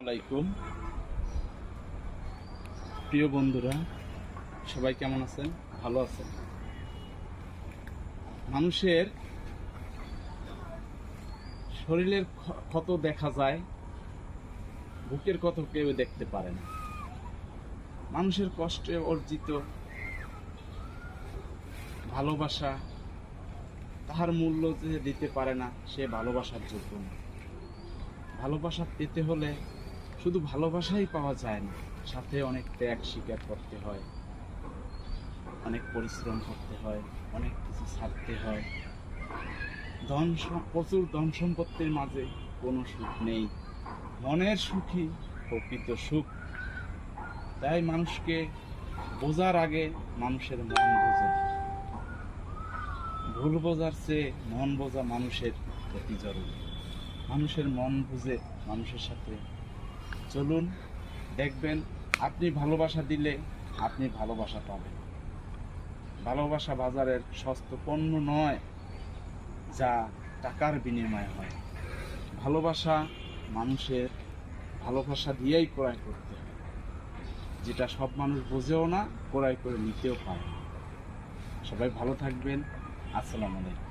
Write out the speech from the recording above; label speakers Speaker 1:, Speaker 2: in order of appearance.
Speaker 1: আলাইকুম প্রিয় বন্ধুরা, সবাই কেমন আছেন? ভালো আছেন? মানুষের শরীরের ক্ষত দেখা যায়, বুকের ক্ষত কেউ দেখতে পারে না। মানুষের কষ্টে অর্জিত ভালোবাসা তাহার মূল্য যে দিতে পারে না, সে ভালোবাসার যোগ্য না। ভালোবাসা পেতে হলে শুধু ভালোবাসাই পাওয়া যায় না, সাথে অনেক ত্যাগ স্বীকার করতে হয়, অনেক পরিশ্রম করতে হয়, অনেক কিছু ছাড়তে হয়। প্রচুর ধন সম্পত্তির মাঝে কোনো সুখ নেই, মনের সুখই প্রকৃত সুখ। তাই মানুষকে বোঝার আগে মানুষের মন বোঝে। ভুল বোঝার চেয়ে মন বোঝা মানুষের অতি জরুরি। মানুষের মন বুঝে মানুষের সাথে চলুন, দেখবেন আপনি ভালোবাসা দিলে আপনি ভালোবাসা পাবেন। ভালোবাসা বাজারের সস্তা পণ্য নয়, যা টাকার বিনিময়ে হয়। ভালোবাসা মানুষের ভালোবাসা দিয়েই ক্রয় করতে হয়, যেটা সব মানুষ বোঝেও না, ক্রয় করে নিতেও পারে না। সবাই ভালো থাকবেন। আসসালামু আলাইকুম।